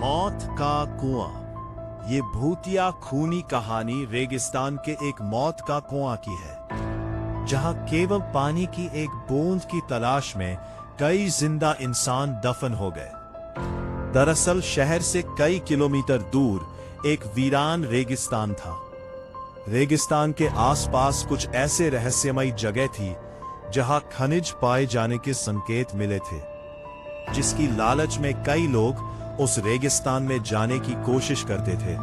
मौत का कुआं। ये भूतिया खूनी कहानी रेगिस्तान के एक मौत का कुआं की है, जहां केवल पानी की एक बूंद की तलाश में कई जिंदा इंसान दफन हो गए। दरअसल शहर से कई किलोमीटर दूर एक वीरान रेगिस्तान था। रेगिस्तान के आसपास कुछ ऐसे रहस्यमयी जगह थी जहां खनिज पाए जाने के संकेत मिले थे, जिसकी लालच में कई लोग उस रेगिस्तान में जाने की कोशिश करते थे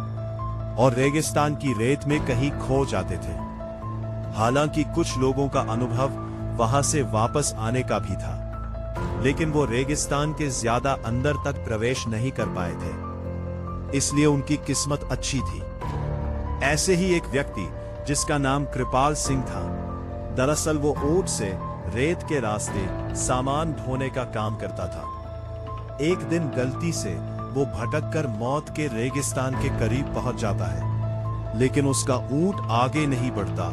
और रेगिस्तान की रेत में कहीं खो जाते थे। हालांकि कुछ लोगों का अनुभव वहां से वापस आने का भी था, लेकिन वो रेगिस्तान के ज्यादा अंदर तक प्रवेश नहीं कर पाए थे, इसलिए उनकी किस्मत अच्छी थी। ऐसे ही एक व्यक्ति जिसका नाम कृपाल सिंह था। दरअसल वो ऊंट से रेत के रास्ते सामान ढोने का काम करता था। एक दिन गलती से वो भटककर मौत के रेगिस्तान के करीब पहुंच जाता है, लेकिन उसका ऊंट आगे नहीं बढ़ता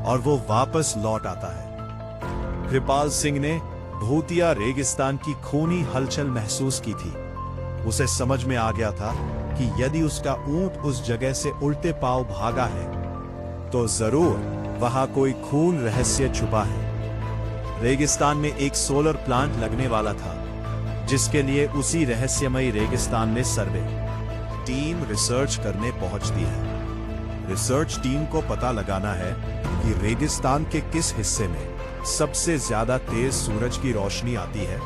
और वो वापस लौट आता है। कृपाल सिंह ने भूतिया रेगिस्तान की खूनी हलचल महसूस की थी। उसे समझ में आ गया था कि यदि उसका ऊंट उस जगह से उल्टे पांव भागा है तो जरूर वहां कोई खून रहस्य छुपा है। रेगिस्तान में एक सोलर प्लांट लगने वाला था, जिसके लिए उसी रहस्यमयी रेगिस्तान में सर्वे टीम रिसर्च करने पहुंचती है। रिसर्च टीम को पता लगाना है कि रेगिस्तान के किस हिस्से में सबसे ज्यादा तेज सूरज की रोशनी आती है,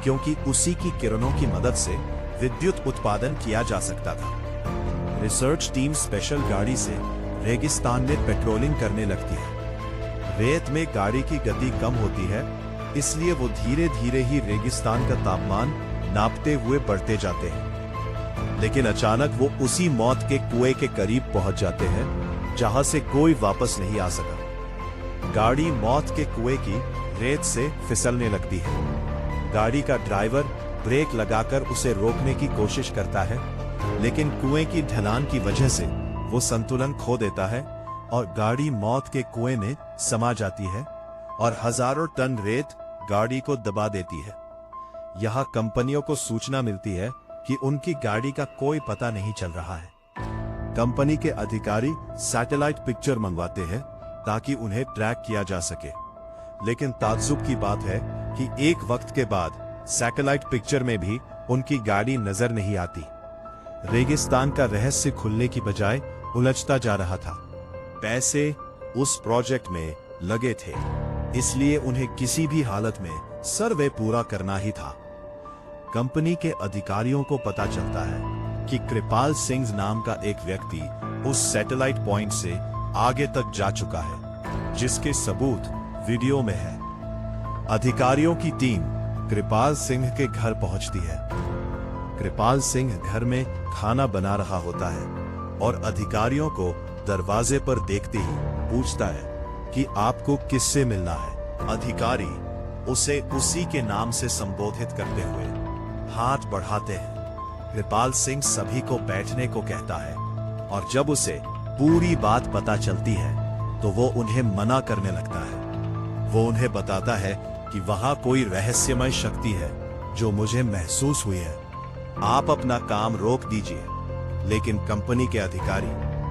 क्योंकि उसी की किरणों की मदद से विद्युत उत्पादन किया जा सकता था। रिसर्च टीम स्पेशल गाड़ी से रेगिस्तान में पेट्रोलिंग करने लगती है। रेत में गाड़ी की गति कम होती है, इसलिए वो धीरे धीरे ही रेगिस्तान का तापमान नापते हुए बढ़ते जाते हैं। लेकिन अचानक वो उसी मौत के कुएं के करीब पहुंच जाते हैं, जहां से कोई वापस नहीं आ सका। गाड़ी मौत के कुएं की रेत से फिसलने लगती है। गाड़ी का ड्राइवर ब्रेक लगाकर उसे रोकने की कोशिश करता है, लेकिन कुएं की ढलान की वजह से वो संतुलन खो देता है और गाड़ी मौत के कुएं में समा जाती है और हजारों टन रेत गाड़ी को दबा देती है। यहां कंपनियों को सूचना मिलती है कि उनकी गाड़ी का कोई पता नहीं चल रहा है। कंपनी के अधिकारी सैटेलाइट पिक्चर मंगवाते हैं ताकि उन्हें ट्रैक किया जा सके, लेकिन ताज्जुब की बात है कि एक वक्त के बाद सैटेलाइट पिक्चर में भी उनकी गाड़ी नजर नहीं आती। रेगिस्तान का रहस्य खुलने की बजाय उलझता जा रहा था। पैसे उस प्रोजेक्ट में लगे थे, इसलिए उन्हें किसी भी हालत में सर्वे पूरा करना ही था। कंपनी के अधिकारियों को पता चलता है कि कृपाल सिंह नाम का एक व्यक्ति उस सैटेलाइट पॉइंट से आगे तक जा चुका है, जिसके सबूत वीडियो में है। अधिकारियों की टीम कृपाल सिंह के घर पहुंचती है। कृपाल सिंह घर में खाना बना रहा होता है और अधिकारियों को दरवाजे पर देखते ही पूछता है कि आपको किससे मिलना है। अधिकारी उसे उसी के नाम से संबोधित करते हुए हाथ बढ़ाते हैं। कृपाल सिंह सभी को बैठने को कहता है और जब उसे पूरी बात पता चलती है तो वो उन्हें मना करने लगता है। वो उन्हें बताता है कि वहां कोई रहस्यमय शक्ति है जो मुझे महसूस हुई है, आप अपना काम रोक दीजिए। लेकिन कंपनी के अधिकारी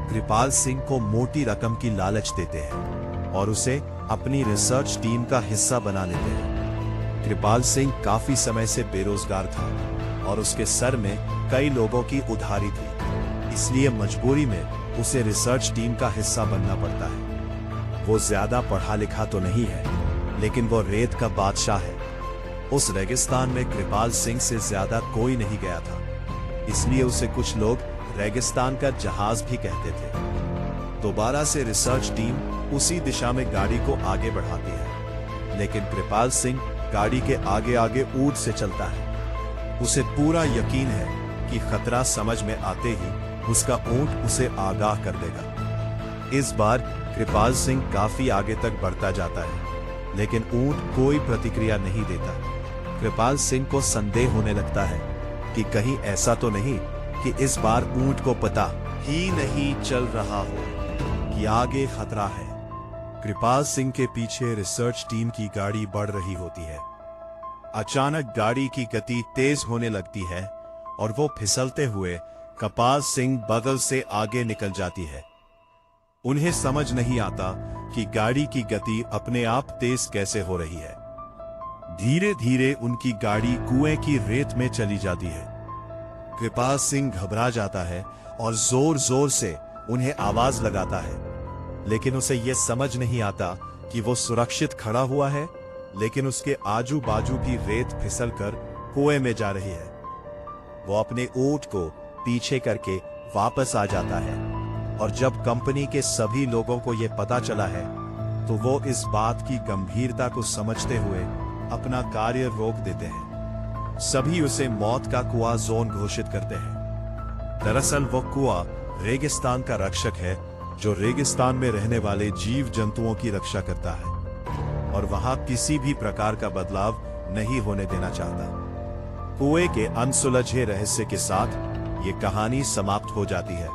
कृपाल सिंह को मोटी रकम की लालच देते हैं और उसे अपनी रिसर्च टीम का हिस्सा बना लेते हैं। कृपाल सिंह काफी समय से बेरोजगार था और उसके सर में कई लोगों की उधारी थी, इसलिए मजबूरी में उसे रिसर्च टीम का हिस्सा बनना पड़ता है। वो ज्यादा पढ़ा लिखा तो नहीं है, लेकिन वो रेत का बादशाह है। उस रेगिस्तान में कृपाल सिंह से ज्यादा कोई नहीं गया था, इसलिए उसे कुछ लोग रेगिस्तान का जहाज भी कहते थे। दोबारा से रिसर्च टीम उसी दिशा में गाड़ी को आगे बढ़ाती है, लेकिन कृपाल सिंह गाड़ी के आगे आगे ऊंट से चलता है। उसे पूरा यकीन है कि खतरा समझ में आते ही उसका ऊंट उसे आगाह कर देगा। इस बार कृपाल सिंह काफी आगे तक बढ़ता जाता है, लेकिन ऊंट कोई प्रतिक्रिया नहीं देता। कृपाल सिंह को संदेह होने लगता है कि कहीं ऐसा तो नहीं कि इस बार ऊंट को पता ही नहीं चल रहा हो कि आगे खतरा है। कृपाल सिंह के पीछे रिसर्च टीम की गाड़ी बढ़ रही होती है। अचानक गाड़ी की गति तेज होने लगती है और वो फिसलते हुए कपाल सिंह बगल से आगे निकल जाती है। उन्हें समझ नहीं आता कि गाड़ी की गति अपने आप तेज कैसे हो रही है। धीरे धीरे उनकी गाड़ी कुएं की रेत में चली जाती है। कृपाल सिंह घबरा जाता है और जोर जोर से उन्हें आवाज लगाता है, लेकिन उसे यह समझ नहीं आता कि वो सुरक्षित खड़ा हुआ है, लेकिन उसके आजू बाजू भी रेत फिसलकर कुएं में जा रही है। वो अपने ऊंट को पीछे करके वापस आ जाता है और जब कंपनी के सभी लोगों को यह पता चला है तो वो इस बात की गंभीरता को समझते हुए अपना कार्य रोक देते हैं। सभी उसे मौत का कुआं जोन घोषित करते हैं। दरअसल वो कुआं रेगिस्तान का रक्षक है जो रेगिस्तान में रहने वाले जीव जंतुओं की रक्षा करता है और वहां किसी भी प्रकार का बदलाव नहीं होने देना चाहता। कुएं के अनसुलझे रहस्य के साथ ये कहानी समाप्त हो जाती है।